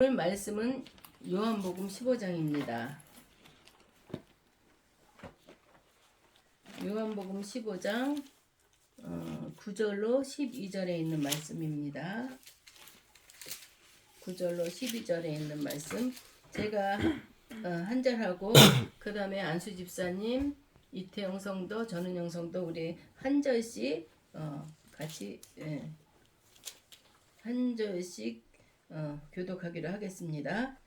오늘 말씀은 요한복음 15장입니다. 요한복음 15장 9절로 12절에 있는 말씀입니다. 9절로 12절에 있는 말씀 제가 한 절하고 그 다음에 안수 집사님, 이태영 성도, 전은영 성도 우리 한 절씩 같이 한 절씩 교독하기로 하겠습니다.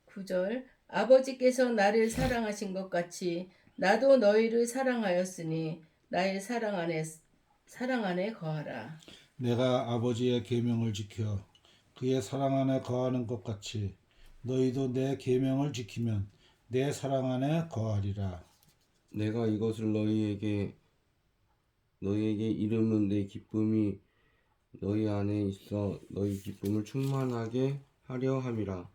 9절 아버지께서 나를 사랑하신 것 같이 나도 너희를 사랑하였으니 나의 사랑 안에 거하라. 내가 아버지의 계명을 지켜 그의 사랑 안에 거하는 것 같이 너희도 내 계명을 지키면 내 사랑 안에 거하리라. 내가 이것을 너희에게 이름은 내 기쁨이 너희 안에 있어 너희 기쁨을 충만하게 하려 함이라.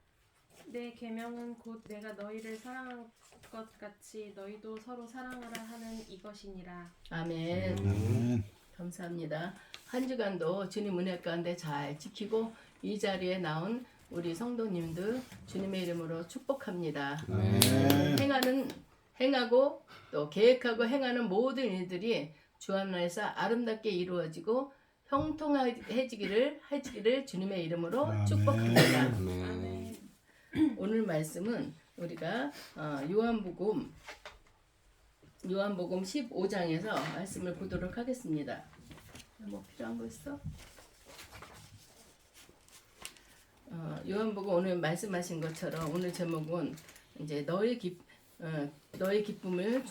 내 계명은 곧 내가 너희를 사랑한 것 같이 너희도 서로 사랑하라 하는 이것이니라. 아멘. 아멘. 감사합니다. 한 주간도 주님 은혜 가운데 잘 지키고 이 자리에 나온 우리 성도님들 주님의 이름으로 축복합니다. 아멘. 행하고 또 계획하고 행하는 모든 일들이 주 안에서 아름답게 이루어지고 형통해지기를 주님의 이름으로 아멘. 축복합니다. 아멘. 오늘 말씀은 우리가 요한복음 15장에서 말씀을 보도록 하겠습니다. 뭐 필요한 거 있어? 요한복음 오늘 말씀하신 것처럼 오늘 제목은 이제 너의 기쁨을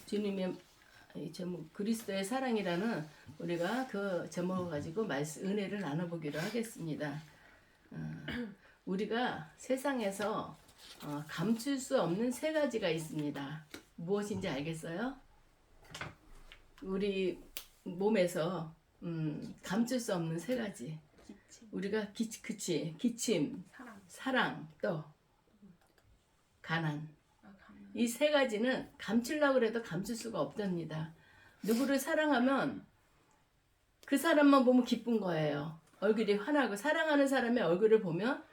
주님의 제목 그리스도의 사랑이라는 우리가 그 제목을 가지고 은혜를 나눠보기로 하겠습니다. 우리가 세상에서 감출 수 없는 세 가지가 있습니다. 무엇인지 알겠어요? 우리 몸에서 감출 수 없는 세 가지. 우리가 기침, 사랑, 또 가난. 이 세 가지는 감추려고 해도 감출 수가 없답니다. 누구를 사랑하면 그 사람만 보면 기쁜 거예요. 얼굴이 환하고 사랑하는 사람의 얼굴을 보면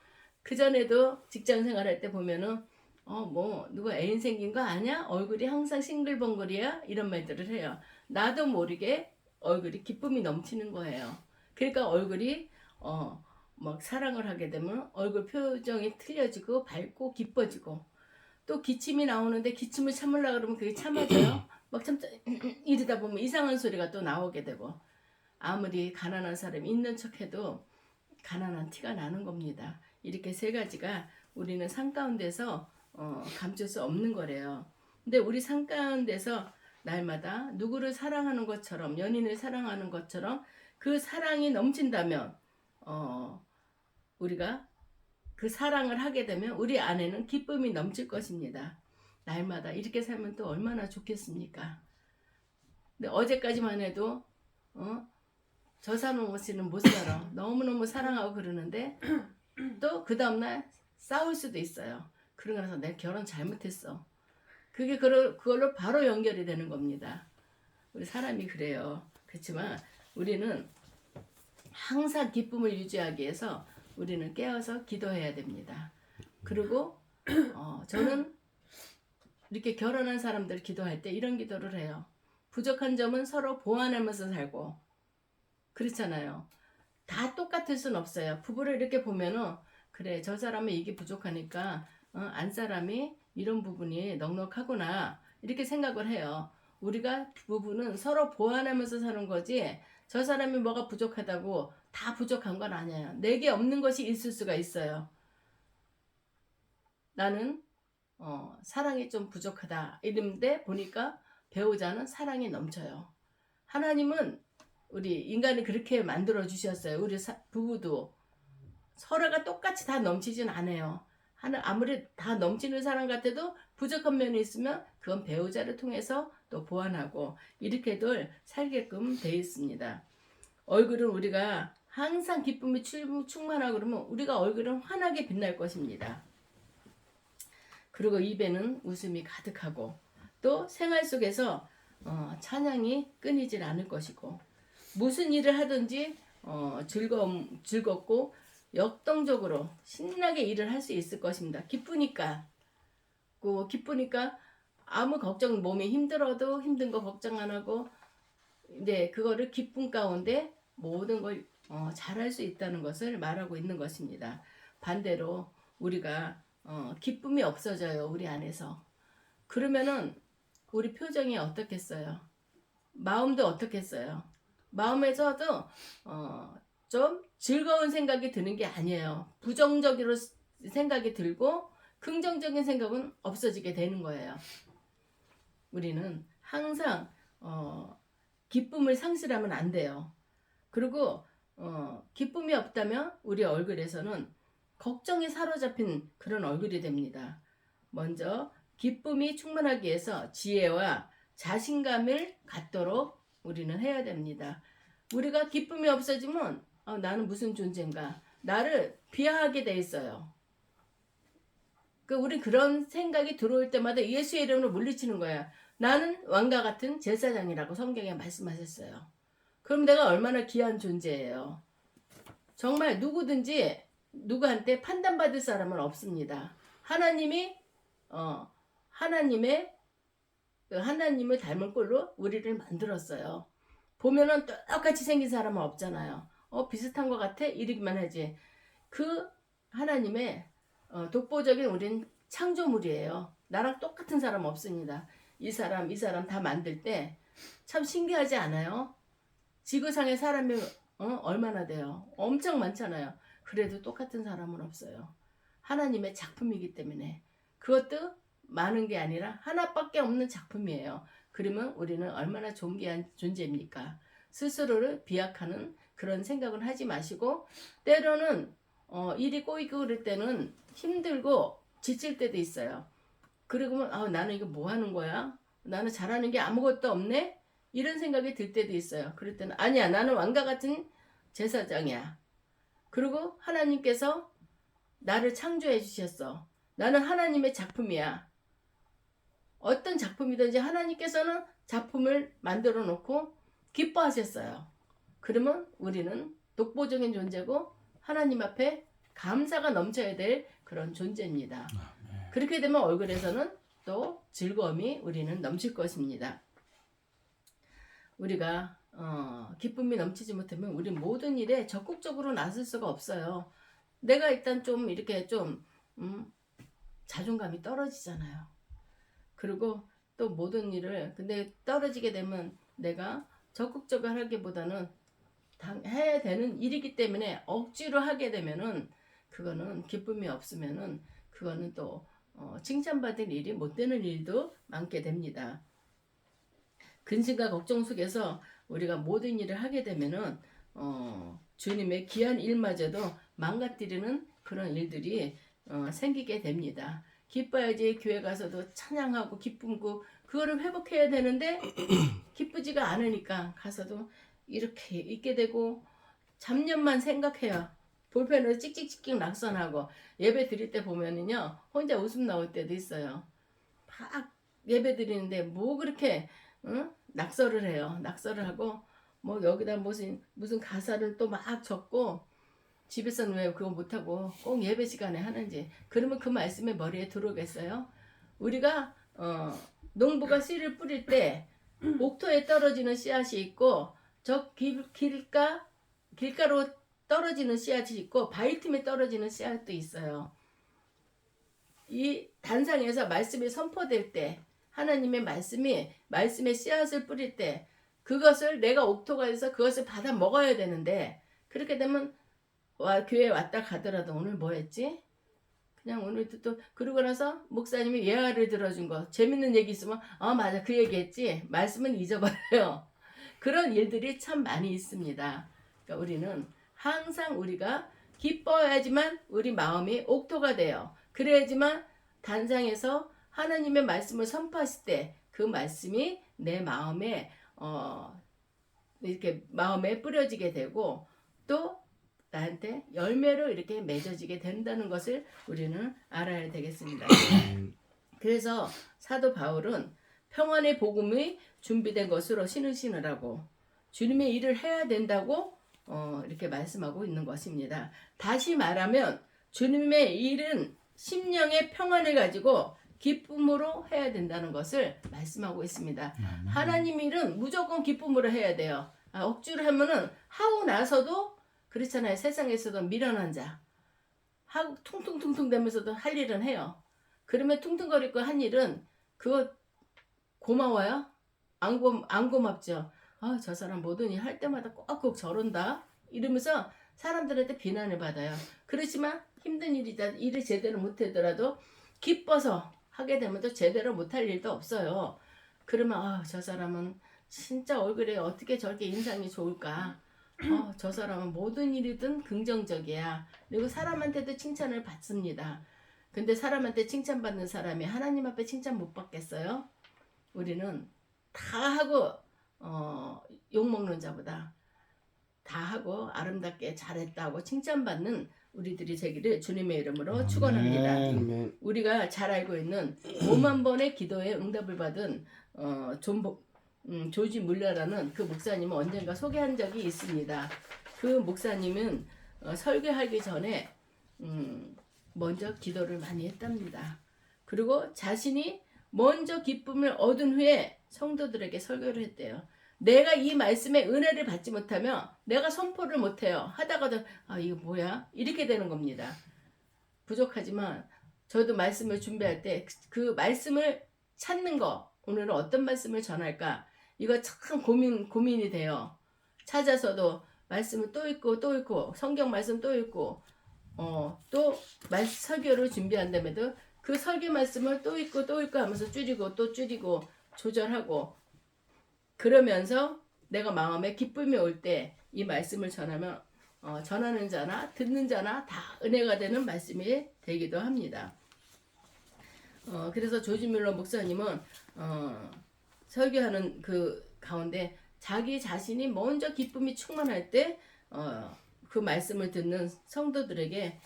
그전에도 직장 생활할 때 보면은 뭐 누가 애인 생긴 거 아냐? 얼굴이 항상 싱글벙글이야? 이런 말들을 해요. 나도 모르게 얼굴이 기쁨이 넘치는 거예요. 그러니까 얼굴이 막 사랑을 하게 되면 얼굴 표정이 틀려지고 밝고 기뻐지고 또 기침이 나오는데 기침을 참으려고 그러면 그게 참아져요. 막 참자 이러다 보면 이상한 소리가 또 나오게 되고 아무리 가난한 사람이 있는 척해도 가난한 티가 나는 겁니다. 이렇게 세 가지가 우리는 삶 가운데서 감출 수 없는 거래요. 근데 우리 삶 가운데서 날마다 누구를 사랑하는 것처럼 연인을 사랑하는 것처럼 그 사랑이 넘친다면 우리가 그 사랑을 하게 되면 우리 안에는 기쁨이 넘칠 것입니다. 날마다 이렇게 살면 또 얼마나 좋겠습니까? 근데 어제까지만 해도 저 사람 없이는 못 살아. 너무너무 사랑하고 그러는데 또 그 다음날 싸울 수도 있어요. 그러면서 내 결혼 잘못했어. 그게 그걸로 바로 연결이 되는 겁니다. 우리 사람이 그래요. 그렇지만 우리는 항상 기쁨을 유지하기 위해서 우리는 깨어서 기도해야 됩니다. 그리고 저는 이렇게 결혼한 사람들 기도할 때 이런 기도를 해요. 부족한 점은 서로 보완하면서 살고 그렇잖아요. 다 똑같을 순 없어요. 부부를 이렇게 보면은 그래 저 사람은 이게 부족하니까 안 사람이 이런 부분이 넉넉하구나 이렇게 생각을 해요. 우리가 부부는 서로 보완하면서 사는 거지 저 사람이 뭐가 부족하다고 다 부족한 건 아니에요. 내게 없는 것이 있을 수가 있어요. 나는 사랑이 좀 부족하다 이런데 보니까 배우자는 사랑이 넘쳐요. 하나님은 우리 인간이 그렇게 만들어 주셨어요. 우리 부부도 서로가 똑같이 다 넘치진 않아요. 아무리 다 넘치는 사람 같아도 부족한 면이 있으면 그건 배우자를 통해서 또 보완하고 이렇게들 살게끔 돼 있습니다. 얼굴은 우리가 항상 기쁨이 충만하고 그러면 우리가 얼굴은 환하게 빛날 것입니다. 그리고 입에는 웃음이 가득하고 또 생활 속에서 찬양이 끊이질 않을 것이고 무슨 일을 하든지 즐겁고 역동적으로 신나게 일을 할 수 있을 것입니다. 기쁘니까 아무 걱정, 몸이 힘들어도 힘든 거 걱정 안 하고, 네, 그거를 기쁨 가운데 모든 걸 잘할 수 있다는 것을 말하고 있는 것입니다. 반대로 우리가 기쁨이 없어져요, 우리 안에서. 그러면은 우리 표정이 어떻겠어요? 마음도 어떻겠어요? 마음에서도 좀 즐거운 생각이 드는 게 아니에요. 부정적으로 생각이 들고 긍정적인 생각은 없어지게 되는 거예요. 우리는 항상 기쁨을 상실하면 안 돼요. 그리고 기쁨이 없다면 우리 얼굴에서는 걱정에 사로잡힌 그런 얼굴이 됩니다. 먼저 기쁨이 충만하기 위해서 지혜와 자신감을 갖도록 우리는 해야 됩니다. 우리가 기쁨이 없어지면 나는 무슨 존재인가? 나를 비하하게 돼 있어요. 우리 그런 생각이 들어올 때마다 예수의 이름으로 물리치는 거야. 나는 왕과 같은 제사장이라고 성경에 말씀하셨어요. 그럼 내가 얼마나 귀한 존재예요. 정말 누구든지 누구한테 판단받을 사람은 없습니다. 하나님을 닮은 꼴로 우리를 만들었어요. 보면은 똑같이 생긴 사람은 없잖아요. 비슷한 것 같아? 이러기만 하지. 그 하나님의 독보적인 우린 창조물이에요. 나랑 똑같은 사람 없습니다. 이 사람 다 만들 때 참 신기하지 않아요? 지구상에 사람이 얼마나 돼요? 엄청 많잖아요. 그래도 똑같은 사람은 없어요. 하나님의 작품이기 때문에. 그것도 많은 게 아니라 하나밖에 없는 작품이에요. 그러면 우리는 얼마나 존귀한 존재입니까? 스스로를 비약하는 그런 생각은 하지 마시고, 때로는 일이 꼬이고 그럴 때는 힘들고 지칠 때도 있어요. 그러면 나는 이거 뭐 하는 거야? 나는 잘하는 게 아무것도 없네? 이런 생각이 들 때도 있어요. 그럴 때는 아니야, 나는 왕과 같은 제사장이야. 그리고 하나님께서 나를 창조해 주셨어. 나는 하나님의 작품이야. 어떤 작품이든지 하나님께서는 작품을 만들어 놓고 기뻐하셨어요. 그러면 우리는 독보적인 존재고 하나님 앞에 감사가 넘쳐야 될 그런 존재입니다. 그렇게 되면 얼굴에서는 또 즐거움이 우리는 넘칠 것입니다. 우리가 기쁨이 넘치지 못하면 우리 모든 일에 적극적으로 나설 수가 없어요. 내가 일단 좀 이렇게 좀 자존감이 떨어지잖아요. 그리고 또 모든 일을 근데 떨어지게 되면 내가 적극적으로 하기보다는 해야 되는 일이기 때문에 억지로 하게 되면은 그거는 기쁨이 없으면은 그거는 또 칭찬받을 일이 못 되는 일도 많게 됩니다. 근심과 걱정 속에서 우리가 모든 일을 하게 되면은 주님의 귀한 일마저도 망가뜨리는 그런 일들이 생기게 됩니다. 기뻐야지 교회 가서도 찬양하고 기쁨고 그거를 회복해야 되는데 기쁘지가 않으니까 가서도 이렇게 있게 되고 잡념만 생각해요. 볼펜으로 찍찍찍찍 낙선하고 예배 드릴 때 보면은요 혼자 웃음 나올 때도 있어요. 막 예배 드리는데 뭐 그렇게 낙서를 해요. 낙서를 하고 뭐 여기다 무슨 가사를 또 막 적고 집에서는 왜 그거 못하고 꼭 예배 시간에 하는지. 그러면 그 말씀이 머리에 들어오겠어요? 우리가 농부가 씨를 뿌릴 때 옥토에 떨어지는 씨앗이 있고 저 길가로 떨어지는 씨앗이 있고 바위 틈에 떨어지는 씨앗도 있어요. 이 단상에서 말씀이 선포될 때 하나님의 말씀의 씨앗을 뿌릴 때 그것을 내가 옥토가 돼서 그것을 받아 먹어야 되는데 그렇게 되면 교회 왔다 가더라도 오늘 뭐 했지? 그냥 오늘도 또 그러고 나서 목사님이 예화를 들어준 거 재밌는 얘기 있으면 맞아 그 얘기했지 말씀은 잊어버려요. 그런 일들이 참 많이 있습니다. 그러니까 우리는 항상 우리가 기뻐야지만 우리 마음이 옥토가 돼요. 그래야지만 단상에서 하나님의 말씀을 선포하실 때 그 말씀이 내 마음에 이렇게 마음에 뿌려지게 되고 또 나한테 열매로 이렇게 맺어지게 된다는 것을 우리는 알아야 되겠습니다. 그래서 사도 바울은 평안의 복음이 준비된 것으로 신으시느라고 주님의 일을 해야 된다고 이렇게 말씀하고 있는 것입니다. 다시 말하면 주님의 일은 심령의 평안을 가지고 기쁨으로 해야 된다는 것을 말씀하고 있습니다. 하나님 일은 무조건 기쁨으로 해야 돼요. 억지로 하면은 하고 나서도 그렇잖아요. 세상에서도 미련한 자 하고 퉁퉁퉁퉁 되면서도 할 일은 해요. 그러면 퉁퉁거리고 한 일은 그거 고마워요? 안 고맙죠. 저 사람 뭐든 일 할 때마다 꼭꼭 저런다 이러면서 사람들한테 비난을 받아요. 그렇지만 힘든 일이다 일을 제대로 못하더라도 기뻐서 하게 되면 또 제대로 못할 일도 없어요. 그러면 저 사람은 진짜 얼굴에 어떻게 저렇게 인상이 좋을까? 저 사람은 모든 일이든 긍정적이야. 그리고 사람한테도 칭찬을 받습니다. 근데 사람한테 칭찬받는 사람이 하나님 앞에 칭찬 못 받겠어요? 우리는 다 하고 욕먹는 자보다 다 하고 아름답게 잘했다고 칭찬받는 우리들이 되기를 주님의 이름으로 축원합니다. 아멘. 우리가 잘 알고 있는 5만 번의 기도에 응답을 받은 조지 물러라는 그 목사님은 언젠가 소개한 적이 있습니다. 그 목사님은 설교하기 전에 먼저 기도를 많이 했답니다. 그리고 자신이 먼저 기쁨을 얻은 후에 성도들에게 설교를 했대요. 내가 이 말씀의 은혜를 받지 못하면 내가 선포를 못해요. 하다가도 이거 뭐야? 이렇게 되는 겁니다. 부족하지만 저도 말씀을 준비할 때 그 말씀을 찾는 거, 오늘은 어떤 말씀을 전할까? 이거 참 고민이 돼요. 찾아서도 말씀을 또 읽고 성경 말씀 또 읽고 또 설교를 준비한다음에도 그 설교 말씀을 또 읽고 하면서 줄이고 또 줄이고 조절하고 그러면서 내가 마음에 기쁨이 올 때 이 말씀을 전하면 전하는 자나 듣는 자나 다 은혜가 되는 말씀이 되기도 합니다. 그래서 조지 뮬러 목사님은 설교하는 그 가운데 자기 자신이 먼저 기쁨이 충만할 때 그 말씀을 듣는 성도들에게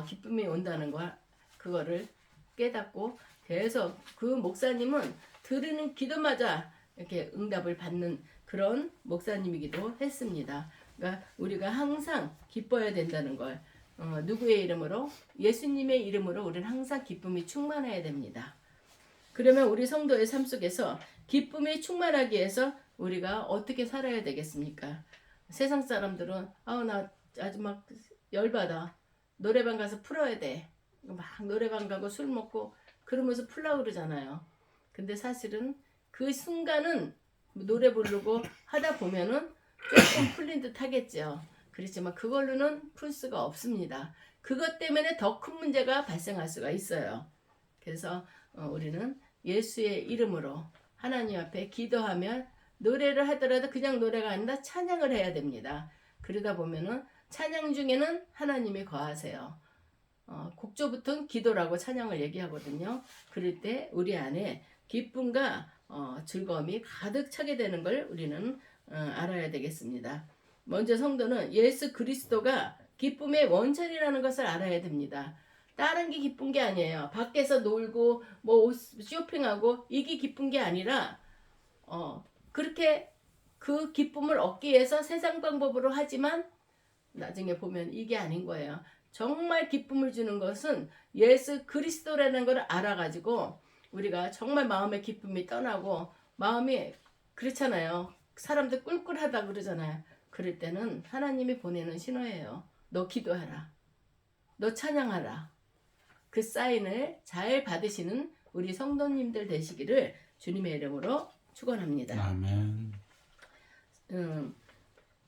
기쁨이 온다는 거 그거를 깨닫고 그래서 그 목사님은 들으는 기도마다 이렇게 응답을 받는 그런 목사님이기도 했습니다. 그러니까 우리가 항상 기뻐야 된다는 걸 누구의 이름으로? 예수님의 이름으로 우리는 항상 기쁨이 충만해야 됩니다. 그러면 우리 성도의 삶 속에서 기쁨이 충만하기 위해서 우리가 어떻게 살아야 되겠습니까? 세상 사람들은 나 아주 막 열받아. 노래방 가서 풀어야 돼. 막 노래방 가고 술 먹고 그러면서 풀라고 그러잖아요. 근데 사실은 그 순간은 노래 부르고 하다 보면은 조금 풀린 듯 하겠죠. 그렇지만 그걸로는 풀 수가 없습니다. 그것 때문에 더 큰 문제가 발생할 수가 있어요. 그래서 우리는 예수의 이름으로 하나님 앞에 기도하면 노래를 하더라도 그냥 노래가 아니라 찬양을 해야 됩니다. 그러다 보면은 찬양 중에는 하나님이 거하세요. 곡조부터는 기도라고 찬양을 얘기하거든요. 그럴 때 우리 안에 기쁨과 즐거움이 가득 차게 되는 걸 우리는 알아야 되겠습니다. 먼저 성도는 예수 그리스도가 기쁨의 원천이라는 것을 알아야 됩니다. 다른 게 기쁜 게 아니에요. 밖에서 놀고 뭐 쇼핑하고 이게 기쁜 게 아니라 그렇게 그 기쁨을 얻기 위해서 세상 방법으로 하지만 나중에 보면 이게 아닌 거예요. 정말 기쁨을 주는 것은 예수 그리스도라는 걸 알아가지고 우리가 정말 마음의 기쁨이 떠나고 마음이 그렇잖아요. 사람들 꿀꿀하다 그러잖아요. 그럴 때는 하나님이 보내는 신호예요. 너 기도해라. 너 찬양하라. 그 사인을 잘 받으시는 우리 성도님들 되시기를 주님의 이름으로 축원합니다. 아멘.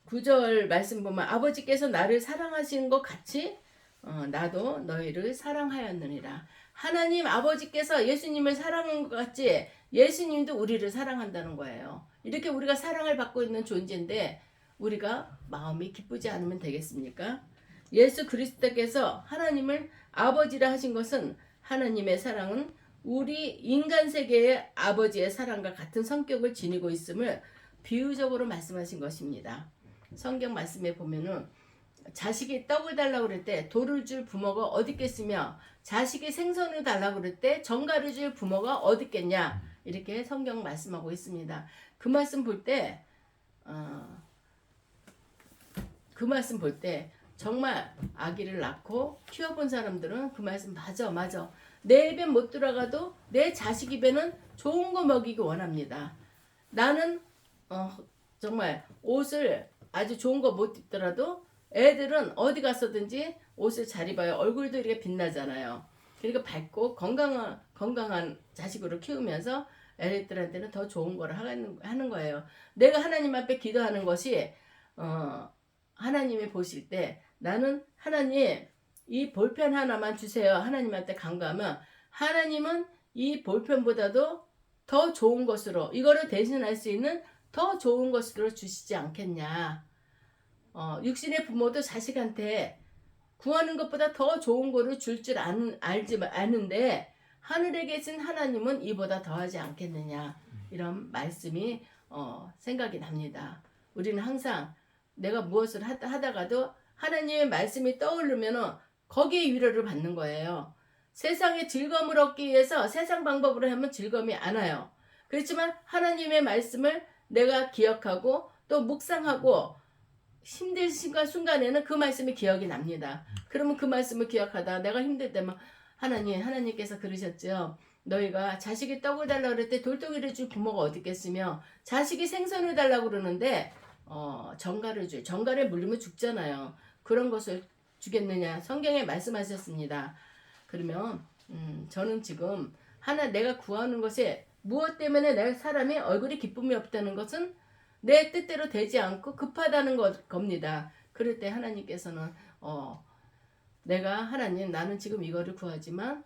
9절 말씀 보면 아버지께서 나를 사랑하신 것 같이 나도 너희를 사랑하였느니라. 하나님 아버지께서 예수님을 사랑한 것 같이 예수님도 우리를 사랑한다는 거예요. 이렇게 우리가 사랑을 받고 있는 존재인데 우리가 마음이 기쁘지 않으면 되겠습니까? 예수 그리스도께서 하나님을 아버지라 하신 것은 하나님의 사랑은 우리 인간 세계의 아버지의 사랑과 같은 성격을 지니고 있음을 비유적으로 말씀하신 것입니다. 성경 말씀에 보면은 자식이 떡을 달라고 그럴 때 돌을 줄 부모가 어디 있겠으며 자식이 생선을 달라고 그럴 때 정갈을 줄 부모가 어디 있겠냐 이렇게 성경 말씀하고 있습니다. 그 말씀 볼 때 그 말씀 볼 때 정말 아기를 낳고 키워본 사람들은 그 말씀 맞아. 내 입에 못 들어가도 내 자식 입에는 좋은 거 먹이기 원합니다. 나는 정말 옷을 아주 좋은 거 못 입더라도 애들은 어디 갔었든지 옷을 잘 입어요. 얼굴도 이렇게 빛나잖아요. 그러니까 밝고 건강한 자식으로 키우면서 애들한테는 더 좋은 거를 하는 거예요. 내가 하나님 앞에 기도하는 것이 하나님이 보실 때 나는 하나님 이 볼펜 하나만 주세요. 하나님한테 간구하면 하나님은 이 볼펜보다도 더 좋은 것으로 이거를 대신할 수 있는 더 좋은 것으로 주시지 않겠냐. 육신의 부모도 자식한테 구하는 것보다 더 좋은 거를 줄 아는데 하늘에 계신 하나님은 이보다 더하지 않겠느냐. 이런 말씀이 생각이 납니다. 우리는 항상 내가 무엇을 하다가도 하나님의 말씀이 떠오르면 거기에 위로를 받는 거예요. 세상의 즐거움을 얻기 위해서 세상 방법으로 하면 즐거움이 안 와요. 그렇지만 하나님의 말씀을 내가 기억하고 또 묵상하고 힘든 순간에는 그 말씀이 기억이 납니다. 그러면 그 말씀을 기억하다 내가 힘들 때만 하나님께서 그러셨죠. 너희가 자식이 떡을 달라고 그럴 때 돌덩이를 줄 부모가 어디 있겠으며 자식이 생선을 달라고 그러는데 정갈에 물리면 죽잖아요. 그런 것을 주겠느냐. 성경에 말씀하셨습니다. 그러면 저는 지금 내가 구하는 것에 무엇 때문에 내 사람의 얼굴이 기쁨이 없다는 것은 내 뜻대로 되지 않고 급하다는 겁니다. 그럴 때 하나님께서는 하나님 나는 지금 이거를 구하지만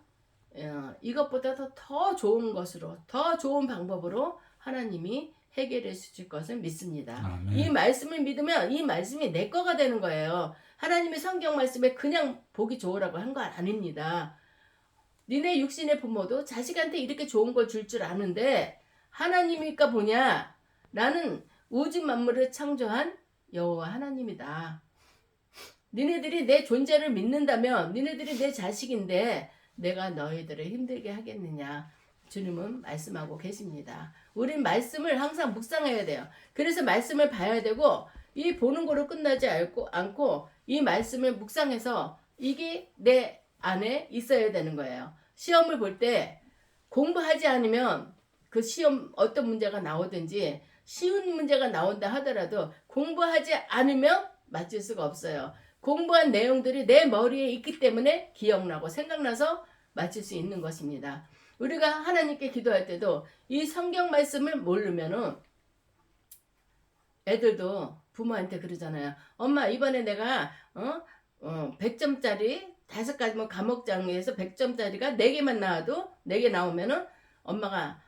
이것보다 더 좋은 것으로 더 좋은 방법으로 하나님이 해결해 주실 것을 믿습니다. 아멘. 이 말씀을 믿으면 이 말씀이 내 거가 되는 거예요. 하나님의 성경 말씀에 그냥 보기 좋으라고 한 거 아닙니다. 니네 육신의 부모도 자식한테 이렇게 좋은 걸 줄 아는데 하나님일까 보냐. 나는 우주 만물을 창조한 여호와 하나님이다. 니네들이 내 존재를 믿는다면 니네들이 내 자식인데 내가 너희들을 힘들게 하겠느냐. 주님은 말씀하고 계십니다. 우린 말씀을 항상 묵상해야 돼요. 그래서 말씀을 봐야 되고 이 보는 거로 끝나지 않고 이 말씀을 묵상해서 이게 내 안에 있어야 되는 거예요. 시험을 볼 때 공부하지 않으면 그 시험 어떤 문제가 나오든지 쉬운 문제가 나온다 하더라도 공부하지 않으면 맞출 수가 없어요. 공부한 내용들이 내 머리에 있기 때문에 기억나고 생각나서 맞출 수 있는 것입니다. 우리가 하나님께 기도할 때도 이 성경 말씀을 모르면은 애들도 부모한테 그러잖아요. 엄마 이번에 내가 100점짜리 5가지 과목장에서 100점짜리가 4개만 나와도 4개 나오면은 엄마가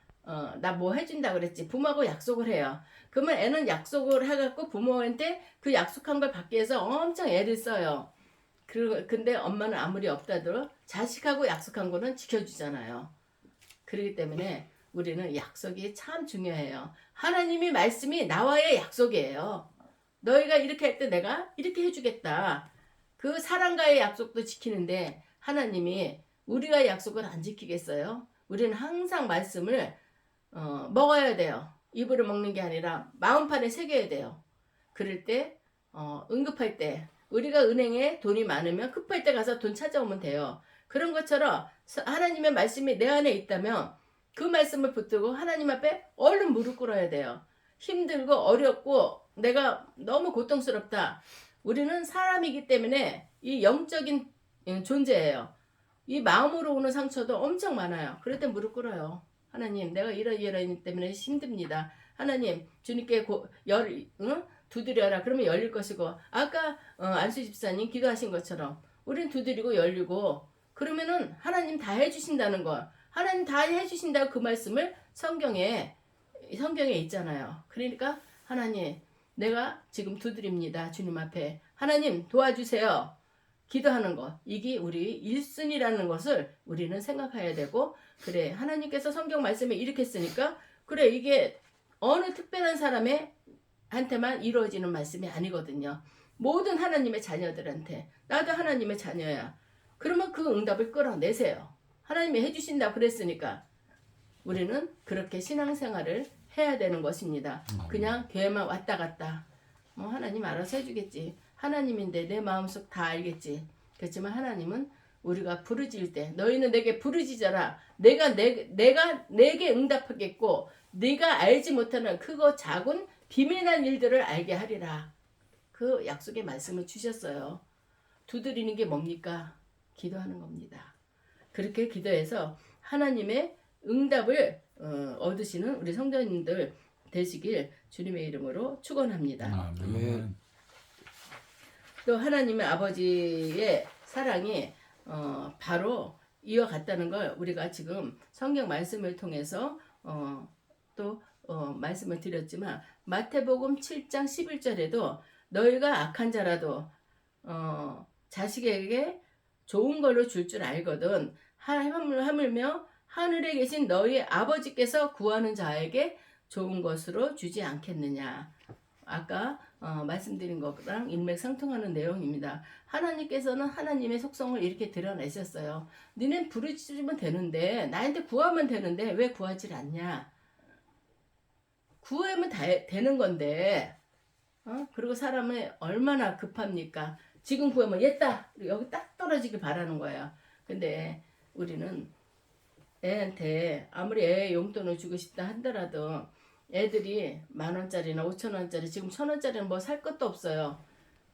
나 뭐 해준다 그랬지. 부모하고 약속을 해요. 그러면 애는 약속을 해갖고 부모한테 그 약속한 걸 받기 위해서 엄청 애를 써요. 근데 엄마는 아무리 없다도 자식하고 약속한 거는 지켜주잖아요. 그렇기 때문에 우리는 약속이 참 중요해요. 하나님의 말씀이 나와의 약속이에요. 너희가 이렇게 할 때 내가 이렇게 해주겠다. 그 사랑과의 약속도 지키는데 하나님이 우리가 약속을 안 지키겠어요? 우리는 항상 말씀을 먹어야 돼요. 입으로 먹는 게 아니라 마음판에 새겨야 돼요. 그럴 때 응급할 때 우리가 은행에 돈이 많으면 급할 때 가서 돈 찾아오면 돼요. 그런 것처럼 하나님의 말씀이 내 안에 있다면 그 말씀을 붙들고 하나님 앞에 얼른 무릎 꿇어야 돼요. 힘들고 어렵고 내가 너무 고통스럽다. 우리는 사람이기 때문에 이 영적인 존재예요. 이 마음으로 오는 상처도 엄청 많아요. 그럴 때 무릎 꿇어요. 하나님 내가 이러이러 때문에 힘듭니다. 하나님 주님께 두드려라. 그러면 열릴 것이고 아까 안수 집사님 기도하신 것처럼 우린 두드리고 열리고 그러면은 하나님 다 해주신다는 걸 하나님 다 해주신다고 그 말씀을 성경에 있잖아요. 그러니까 하나님 내가 지금 두드립니다. 주님 앞에 하나님 도와주세요. 기도하는 것 이게 우리 1순위라는 것을 우리는 생각해야 되고 그래 하나님께서 성경 말씀에 이렇게 쓰니까 그래 이게 어느 특별한 사람한테만 이루어지는 말씀이 아니거든요. 모든 하나님의 자녀들한테 나도 하나님의 자녀야. 그러면 그 응답을 끌어내세요. 하나님이 해주신다고 그랬으니까 우리는 그렇게 신앙생활을 해야 되는 것입니다. 그냥 교회만 왔다 갔다 하나님 알아서 해주겠지. 하나님인데 내 마음속 다 알겠지. 그렇지만 하나님은 우리가 부르짖을 때 너희는 내게 부르짖어라. 내가 내게 응답하겠고 네가 알지 못하는 크고 작은 비밀난 일들을 알게 하리라. 그 약속의 말씀을 주셨어요. 두드리는 게 뭡니까? 기도하는 겁니다. 그렇게 기도해서 하나님의 응답을 얻으시는 우리 성도님들 되시길 주님의 이름으로 축원합니다. 아멘. 또 하나님의 아버지의 사랑이 바로 이어갔다는 걸 우리가 지금 성경 말씀을 통해서 또 말씀을 드렸지만 마태복음 7장 11절에도 너희가 악한 자라도 자식에게 좋은 걸로 줄 줄 알거든 하물며 하늘에 계신 너희 아버지께서 구하는 자에게 좋은 것으로 주지 않겠느냐. 아까 말씀드린 것랑 일맥상통하는 내용입니다. 하나님께서는 하나님의 속성을 이렇게 드러내셨어요. 너는 부르짖으면 되는데 나한테 구하면 되는데 왜 구하질 않냐. 구하면 다 되는 건데 그리고 사람은 얼마나 급합니까? 지금 구하면 얘다 여기 딱 떨어지길 바라는 거예요. 근데 우리는 애한테 아무리 애 용돈을 주고 싶다 하더라도 애들이 10,000원짜리나 5,000원짜리 지금 1,000원짜리는 뭐 살 것도 없어요.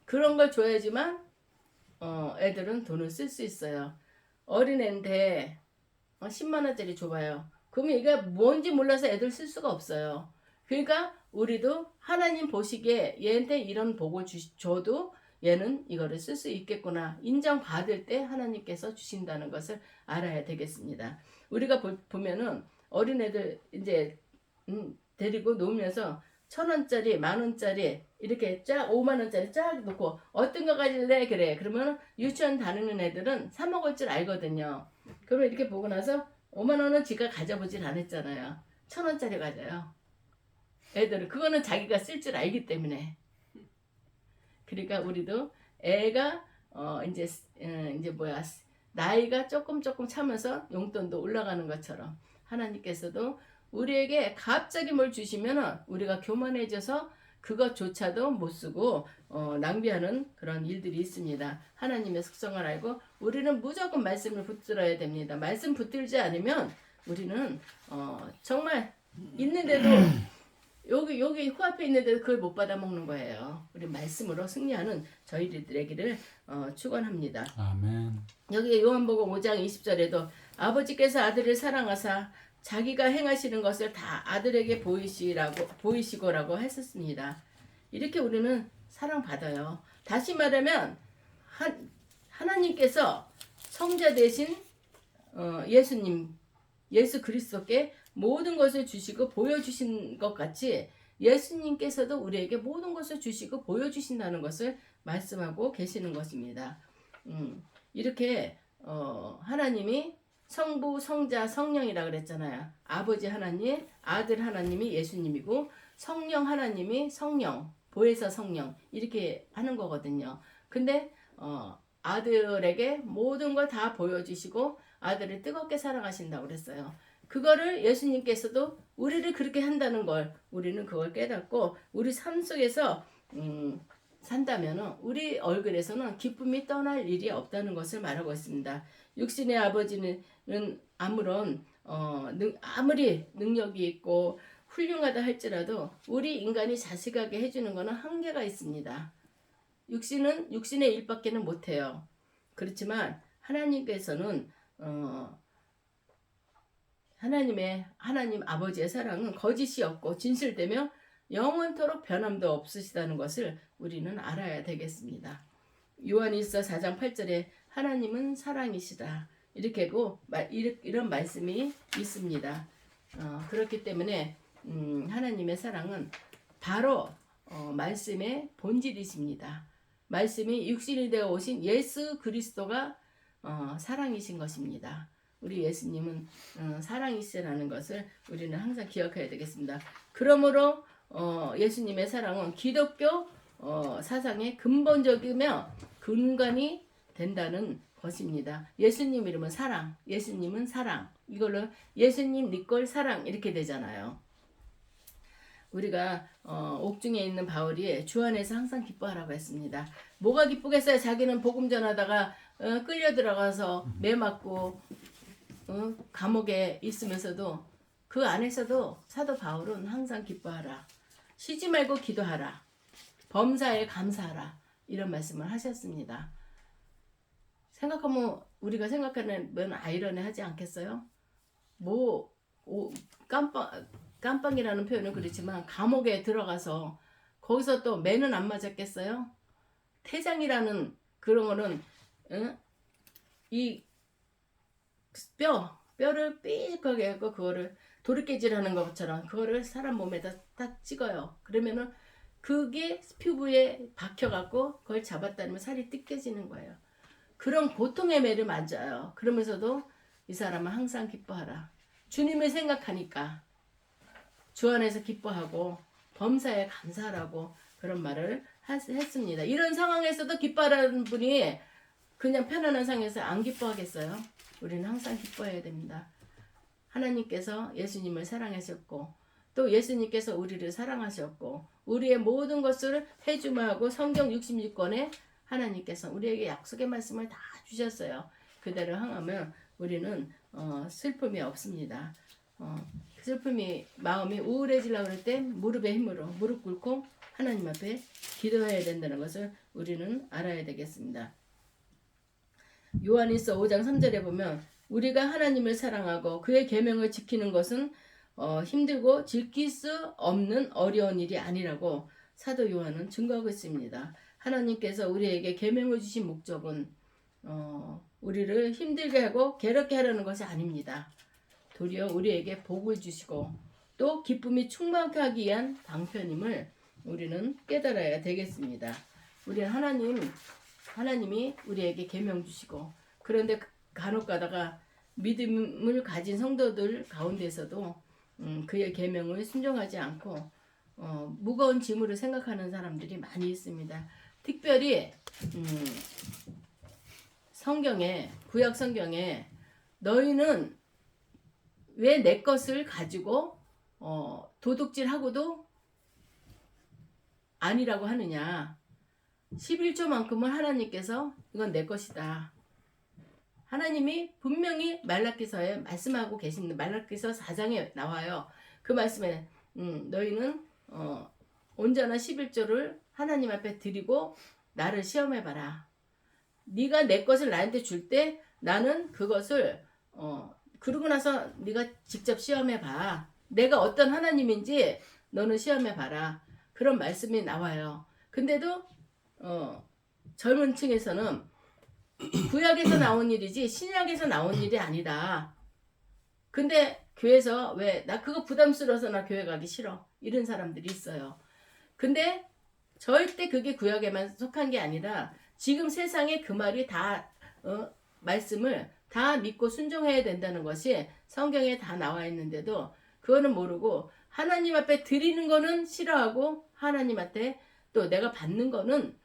그런 걸 줘야지만 애들은 돈을 쓸 수 있어요. 어린애인데 10만원짜리 줘봐요. 그러면 이게 뭔지 몰라서 애들 쓸 수가 없어요. 그러니까 우리도 하나님 보시기에 얘한테 이런 복을 줘도 얘는 이거를 쓸 수 있겠구나 인정받을 때 하나님께서 주신다는 것을 알아야 되겠습니다. 우리가 보면은 어린애들 이제 데리고 놀면서 1,000원짜리 10,000원짜리 이렇게 쫙 50,000원짜리 쫙 놓고 어떤 거 가질래 그래. 그러면 유치원 다니는 애들은 사 먹을 줄 알거든요. 그러면 이렇게 보고 나서 50,000원은 지가 가져보질 않았잖아요. 1,000원짜리 가져요. 애들은 그거는 자기가 쓸 줄 알기 때문에. 그러니까 우리도 애가 이제 뭐야 나이가 조금 차면서 용돈도 올라가는 것처럼 하나님께서도 우리에게 갑자기 뭘 주시면 우리가 교만해져서 그것조차도 못 쓰고 낭비하는 그런 일들이 있습니다. 하나님의 속성을 알고 우리는 무조건 말씀을 붙들어야 됩니다. 말씀 붙들지 않으면 우리는 정말 있는데도 여기 코앞에 있는데도 그걸 못 받아 먹는 거예요. 우리 말씀으로 승리하는 저희들 되기를 축원합니다. 아멘. 여기 요한복음 5장 20절에도 아버지께서 아들을 사랑하사 자기가 행하시는 것을 다 아들에게 보이시고라고 했었습니다. 이렇게 우리는 사랑받아요. 다시 말하면 하나님께서 성자 대신 예수 그리스도께 모든 것을 주시고 보여주신 것 같이 예수님께서도 우리에게 모든 것을 주시고 보여주신다는 것을 말씀하고 계시는 것입니다. 이렇게 하나님이 성부, 성자, 성령이라 그랬잖아요. 아버지 하나님, 아들 하나님이 예수님이고 성령 하나님이 성령, 보혜사 성령 이렇게 하는 거거든요. 근데 아들에게 모든 걸 다 보여주시고 아들을 뜨겁게 사랑하신다고 그랬어요. 그거를 예수님께서도 우리를 그렇게 한다는 걸 우리는 그걸 깨닫고 우리 삶 속에서 산다면 우리 얼굴에서는 기쁨이 떠날 일이 없다는 것을 말하고 있습니다. 육신의 아버지는 아무런 아무리 능력이 있고 훌륭하다 할지라도 우리 인간이 자식에게 해주는 것은 한계가 있습니다. 육신은 육신의 일밖에는 못해요. 그렇지만 하나님께서는 하나님 아버지의 사랑은 거짓이 없고 진실되며 영원토록 변함도 없으시다는 것을 우리는 알아야 되겠습니다. 요한일서 4장 8절에 하나님은 사랑이시다. 이렇게 하고 이런 말씀이 있습니다. 그렇기 때문에 하나님의 사랑은 바로 말씀의 본질이십니다. 말씀이 육신이 되어 오신 예수 그리스도가 사랑이신 것입니다. 우리 예수님은 사랑이시라는 것을 우리는 항상 기억해야 되겠습니다. 그러므로 예수님의 사랑은 기독교 사상의 근본적이며 근간이 된다는 것입니다. 예수님 이름은 사랑, 예수님은 사랑. 이걸로 예수님 니꼴 사랑 이렇게 되잖아요. 우리가 옥중에 있는 바울이 주 안에서 항상 기뻐하라고 했습니다. 뭐가 기쁘겠어요? 자기는 복음 전하다가 끌려 들어가서 매 맞고 감옥에 있으면서도 그 안에서도 사도 바울은 항상 기뻐하라. 쉬지 말고 기도하라. 범사에 감사하라. 이런 말씀을 하셨습니다. 생각하면 우리가 생각하는 면 아이러니하지 않겠어요? 깜빵이라는 표현은 그렇지만 감옥에 들어가서 거기서 또 매는 안 맞았겠어요? 태장이라는 그런 거는 이 뼈를 삐죽하게 하고 그거를 도르깨질하는 것처럼 그거를 사람 몸에다 딱 찍어요. 그러면은 그게 피부에 박혀갖고 그걸 잡았다면 살이 뜯겨지는 거예요. 그런 고통의 매를 맞아요. 그러면서도 이 사람은 항상 기뻐하라. 주님을 생각하니까 주 안에서 기뻐하고 범사에 감사하라고 그런 말을 했습니다. 이런 상황에서도 기뻐하라는 분이 그냥 편안한 상황에서 안 기뻐하겠어요? 우리는 항상 기뻐해야 됩니다. 하나님께서 예수님을 사랑하셨고 또 예수님께서 우리를 사랑하셨고 우리의 모든 것을 해주마하고 성경 66권에 하나님께서 우리에게 약속의 말씀을 다 주셨어요. 그대로 행하면 우리는 슬픔이 없습니다. 슬픔이 마음이 우울해지려고 그럴 때 무릎의 힘으로 무릎 꿇고 하나님 앞에 기도해야 된다는 것을 우리는 알아야 되겠습니다. 요한일서 5장 3절에 보면 우리가 하나님을 사랑하고 그의 계명을 지키는 것은 힘들고 지킬 수 없는 어려운 일이 아니라고 사도 요한은 증거하고 있습니다. 하나님께서 우리에게 계명을 주신 목적은 우리를 힘들게 하고 괴롭게 하려는 것이 아닙니다. 도리어 우리에게 복을 주시고 또 기쁨이 충만하게 하기 위한 방편임을 우리는 깨달아야 되겠습니다. 우리는 하나님이 우리에게 계명 주시고 그런데 간혹 가다가 믿음을 가진 성도들 가운데서도 그의 계명을 순종하지 않고 무거운 짐으로 생각하는 사람들이 많이 있습니다. 특별히 성경에 구약 성경에 너희는 왜 내 것을 가지고 도둑질하고도 아니라고 하느냐. 11조만큼은 하나님께서 이건 내 것이다. 하나님이 분명히 말라기서에 말씀하고 계십니다. 말라기서 4장에 나와요. 그 말씀에 너희는 온전한 11조를 하나님 앞에 드리고 나를 시험해봐라. 네가 내 것을 나한테 줄 때 나는 그것을 그러고 나서 네가 직접 시험해봐. 내가 어떤 하나님인지 너는 시험해봐라. 그런 말씀이 나와요. 근데도 젊은 층에서는 구약에서 나온 일이지 신약에서 나온 일이 아니다. 근데 교회에서 왜 나 그거 부담스러워서 나 교회 가기 싫어. 이런 사람들이 있어요. 근데 절대 그게 구약에만 속한 게 아니라 지금 세상에 그 말이 다 말씀을 다 믿고 순종해야 된다는 것이 성경에 다 나와 있는데도 그거는 모르고 하나님 앞에 드리는 거는 싫어하고 하나님 앞에 또 내가 받는 거는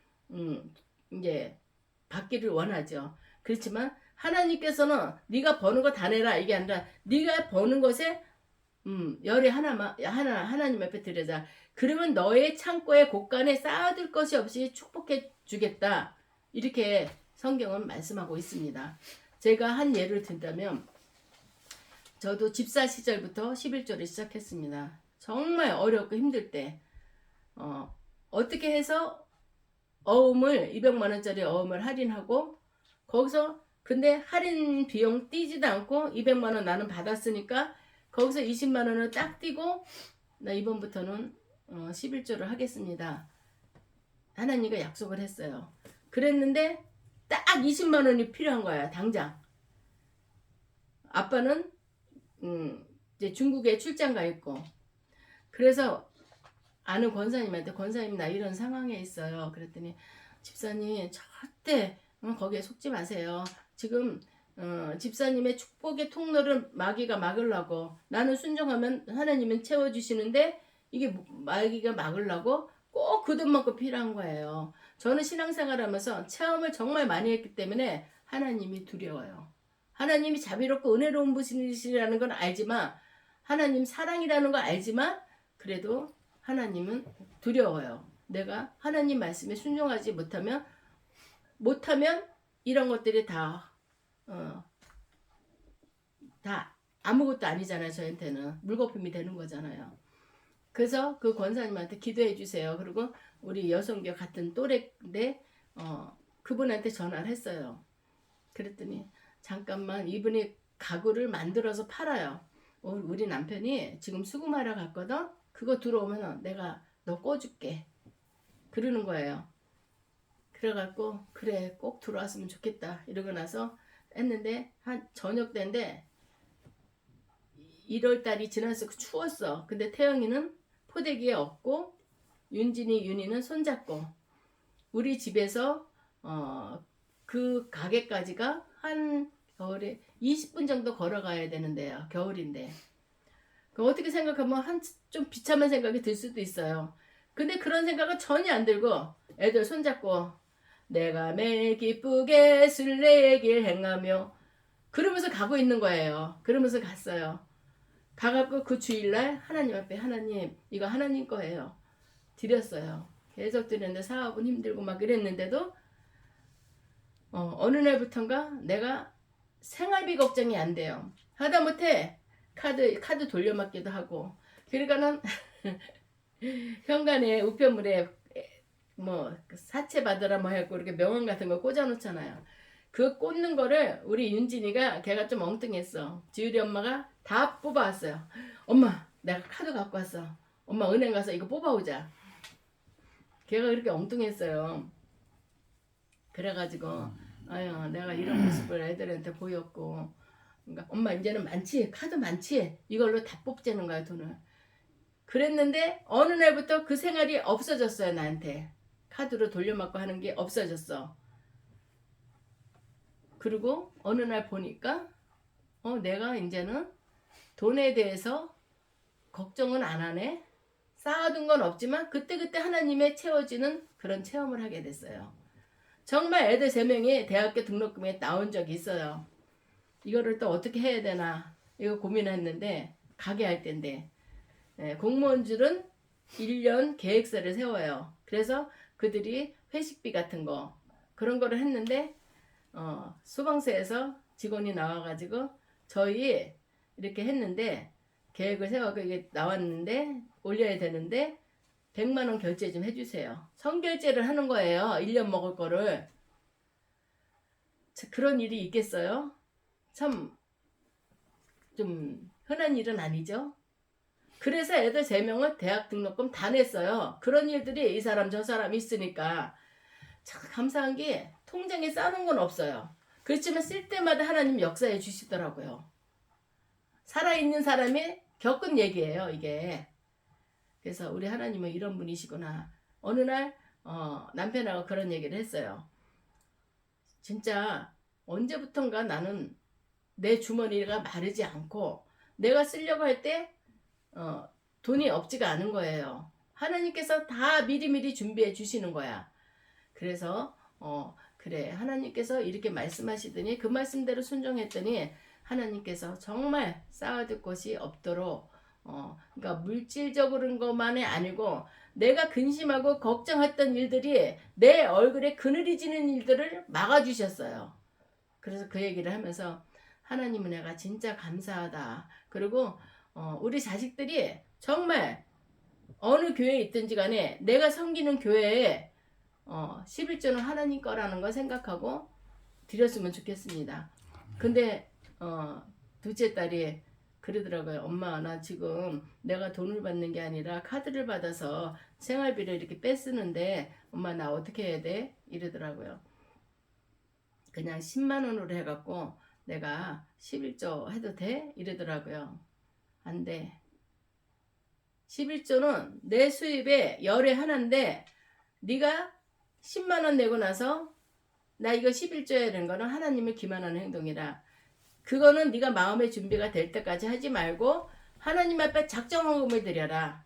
이제 받기를 원하죠. 그렇지만 하나님께서는 네가 버는 거 다 내라 이게 아니라 네가 버는 것에 열에 하나님 앞에 드려자. 그러면 너의 창고에 곳간에 쌓아둘 것이 없이 축복해 주겠다. 이렇게 성경은 말씀하고 있습니다. 제가 한 예를 든다면 저도 집사 시절부터 11조를 시작했습니다. 정말 어렵고 힘들 때 어떻게 해서 어음을 200만 원짜리 어음을 할인하고 거기서 근데 할인 비용 띄지도 않고 200만 원 나는 받았으니까 거기서 20만 원을 딱 띄고 나 이번부터는 11조를 하겠습니다. 하나님과 약속을 했어요. 그랬는데 딱 20만 원이 필요한 거야. 당장. 아빠는 이제 중국에 출장 가 있고 그래서 아는 권사님한테 권사님 나 이런 상황에 있어요. 그랬더니 집사님 절대 거기에 속지 마세요. 지금 집사님의 축복의 통로를 마귀가 막으려고 나는 순종하면 하나님은 채워주시는데 이게 마귀가 막으려고 꼭 그 돈만큼 필요한 거예요. 저는 신앙생활하면서 체험을 정말 많이 했기 때문에 하나님이 두려워요. 하나님이 자비롭고 은혜로운 분이시라는 건 알지만 하나님 사랑이라는 걸 알지만 그래도 하나님은 두려워요. 내가 하나님 말씀에 순종하지 못하면 이런 것들이 다 아무것도 아니잖아요. 저한테는 물거품이 되는 거잖아요. 그래서 그 권사님한테 기도해 주세요. 그리고 우리 여성교 같은 또래인데 그분한테 전화를 했어요. 그랬더니 잠깐만 이분이 가구를 만들어서 팔아요. 우리 남편이 지금 수금하러 갔거든. 그거 들어오면 내가 너 꿔줄게. 그러는 거예요. 그래갖고 그래 꼭 들어왔으면 좋겠다 이러고 나서 했는데 한 저녁 때인데 1월달이 지나서 추웠어. 근데 태영이는 포대기에 업고 윤이는 손잡고 우리 집에서 그 가게까지가 한 겨울에 20분 정도 걸어가야 되는데요. 겨울인데 그 어떻게 생각하면 좀 비참한 생각이 들 수도 있어요. 근데 그런 생각은 전혀 안 들고 애들 손잡고 내가 매일 기쁘게 순례길 행하며 그러면서 가고 있는 거예요. 그러면서 갔어요. 가갖고 그 주일날 하나님 앞에 하나님 이거 하나님 거예요. 드렸어요. 계속 드렸는데 사업은 힘들고 막 이랬는데도 어느 날부턴가 내가 생활비 걱정이 안 돼요. 하다못해 카드 돌려막기도 하고 그러니까는 현관에 우편물에 뭐 사채 받으라 뭐 해갖고 이렇게 명함 같은 거 꽂아놓잖아요. 그 꽂는 거를 우리 윤진이가 걔가 좀 엉뚱했어. 지율이 엄마가 다 뽑아왔어요. 엄마 내가 카드 갖고 왔어. 엄마 은행 가서 이거 뽑아오자. 걔가 그렇게 엉뚱했어요. 그래가지고 아유 내가 이런 모습을 애들한테 보였고 그러니까 엄마 이제는 많지? 카드 많지? 이걸로 다 뽑자는 거야 돈을. 그랬는데 어느 날부터 그 생활이 없어졌어요. 나한테 카드로 돌려막고 하는 게 없어졌어. 그리고 어느 날 보니까 내가 이제는 돈에 대해서 걱정은 안 하네. 쌓아둔 건 없지만 그때그때 하나님의 채워지는 그런 체험을 하게 됐어요. 정말 애들 3명이 대학교 등록금에 나온 적이 있어요. 이거를 또 어떻게 해야 되나 이거 고민했는데 가게 할 때인데 공무원들은 1년 계획서를 세워요. 그래서 그들이 회식비 같은 거 그런 거를 했는데 소방서에서 직원이 나와가지고 저희 이렇게 했는데 계획을 세워서 이게 나왔는데 올려야 되는데 100만 원 결제 좀 해주세요. 선결제를 하는 거예요. 1년 먹을 거를. 그런 일이 있겠어요? 참 좀 흔한 일은 아니죠. 그래서 애들 3명은 대학 등록금 다 냈어요. 그런 일들이 이 사람 저 사람 있으니까 참 감사한 게 통장에 싸놓은 건 없어요. 그렇지만 쓸 때마다 하나님 역사해 주시더라고요. 살아있는 사람이 겪은 얘기예요 이게. 그래서 우리 하나님은 이런 분이시구나. 어느 날 남편하고 그런 얘기를 했어요. 진짜 언제부턴가 나는 내 주머니가 마르지 않고 내가 쓰려고 할 때 돈이 없지가 않은 거예요. 하나님께서 다 미리미리 준비해 주시는 거야. 그래서 그래 하나님께서 이렇게 말씀하시더니 그 말씀대로 순종했더니 하나님께서 정말 쌓아둘 것이 없도록 그러니까 물질적인 것만이 아니고 내가 근심하고 걱정했던 일들이 내 얼굴에 그늘이 지는 일들을 막아주셨어요. 그래서 그 얘기를 하면서 하나님은 내가 진짜 감사하다. 그리고 우리 자식들이 정말 어느 교회에 있든지 간에 내가 섬기는 교회에 11조는 하나님 거라는 걸 생각하고 드렸으면 좋겠습니다. 근데 둘째 딸이 그러더라고요. 엄마 나 지금 내가 돈을 받는 게 아니라 카드를 받아서 생활비를 이렇게 빼쓰는데 엄마 나 어떻게 해야 돼? 이러더라고요. 그냥 10만 원으로 해갖고 내가 11조 해도 돼? 이러더라고요. 안 돼. 11조는 내 수입의 열의 하나인데 네가 10만 원 내고 나서 나 이거 11조 해야 되는 거는 하나님을 기만하는 행동이라. 그거는 네가 마음의 준비가 될 때까지 하지 말고 하나님 앞에 작정헌금을 드려라.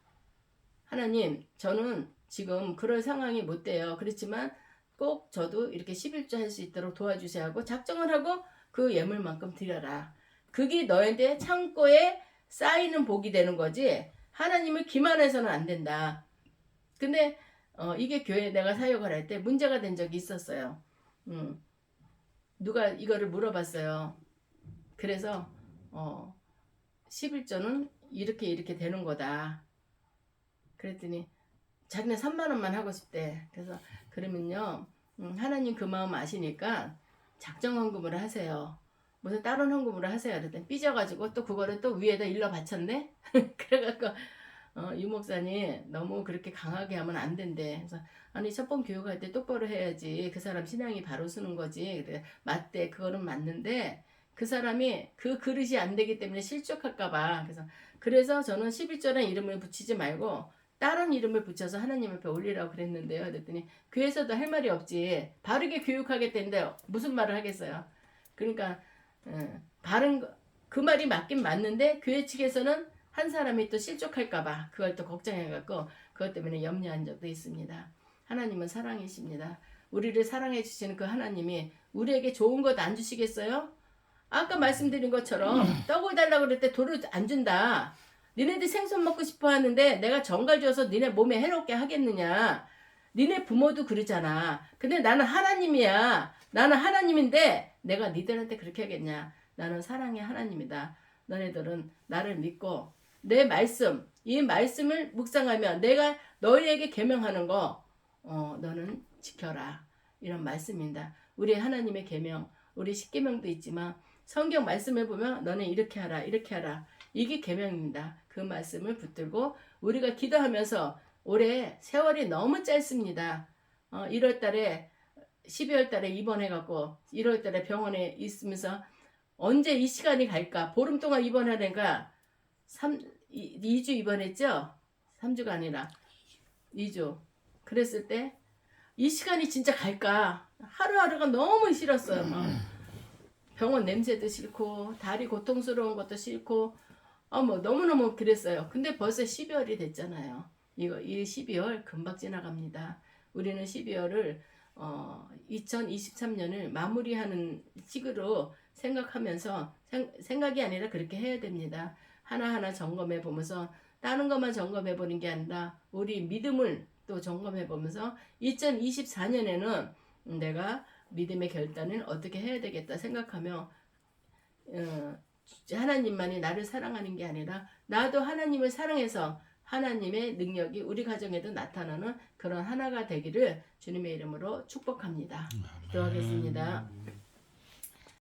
하나님 저는 지금 그럴 상황이 못 돼요. 그렇지만 꼭 저도 이렇게 11조 할 수 있도록 도와주세요 하고 작정을 하고 그 예물만큼 드려라. 그게 너한테 창고에 쌓이는 복이 되는 거지 하나님을 기만해서는 안 된다. 근데 이게 교회에 내가 사역을 할 때 문제가 된 적이 있었어요. 누가 이거를 물어봤어요. 그래서 11조는 이렇게 되는 거다. 그랬더니 자기는 3만 원만 하고 싶대. 그래서 그러면요, 하나님 그 마음 아시니까 작정 헌금을 하세요. 무슨 다른 헌금으로 하세요. 그랬더니 삐져가지고 또 그거를 또 위에다 일러 바쳤네. 그래갖고 유 목사님 너무 그렇게 강하게 하면 안 된대. 그래서 아니 첫 번 교육할 때 똑바로 해야지. 그 사람 신앙이 바로 서는 거지. 그래 맞대. 그거는 맞는데 그 사람이 그 그릇이 안 되기 때문에 실족할까봐. 그래서 저는 11조라는 이름을 붙이지 말고 다른 이름을 붙여서 하나님 앞에 올리라고 그랬는데요. 그랬더니 교회에서도 할 말이 없지. 바르게 교육하겠다는데 무슨 말을 하겠어요. 그러니까 바른 그 말이 맞긴 맞는데 교회 측에서는 한 사람이 또 실족할까봐 그걸 또 걱정해갖고 그것 때문에 염려한 적도 있습니다. 하나님은 사랑이십니다. 우리를 사랑해 주시는 그 하나님이 우리에게 좋은 것 안 주시겠어요? 아까 말씀드린 것처럼 떡을 달라고 그럴 때 돌을 안 준다. 니네들 생선 먹고 싶어 하는데 내가 정갈 줘서 니네 몸에 해롭게 하겠느냐. 니네 부모도 그러잖아. 근데 나는 하나님이야. 나는 하나님인데 내가 니들한테 그렇게 하겠냐. 나는 사랑의 하나님이다. 너네들은 나를 믿고 내 말씀, 이 말씀을 묵상하면 내가 너희에게 계명하는 거 너는 지켜라. 이런 말씀입니다. 우리 하나님의 계명, 우리 십계명도 있지만 성경 말씀을 보면 너는 이렇게 하라, 이렇게 하라. 이게 계명입니다. 그 말씀을 붙들고 우리가 기도하면서 올해 세월이 너무 짧습니다. 1월 달에 12월 달에 입원해갖고 1월 달에 병원에 있으면서 언제 이 시간이 갈까? 보름 동안 입원하니까 2주 입원했죠? 3주가 아니라 2주. 그랬을 때 이 시간이 진짜 갈까? 하루하루가 너무 싫었어요. 병원 냄새도 싫고 다리 고통스러운 것도 싫고 뭐 너무너무 그랬어요. 근데 벌써 12월이 됐잖아요. 이 12월 금방 지나갑니다. 우리는 12월을 2023년을 마무리하는 시기로 생각하면서 생각이 아니라 그렇게 해야 됩니다. 하나하나 점검해 보면서 다른 것만 점검해 보는 게 아니라 우리 믿음을 또 점검해 보면서 2024년에는 내가 믿음의 결단을 어떻게 해야 되겠다 생각하며 하나님만이 나를 사랑하는 게 아니라 나도 하나님을 사랑해서 하나님의 능력이 우리 가정에도 나타나는 그런 하나가 되기를 주님의 이름으로 축복합니다. 기도하겠습니다.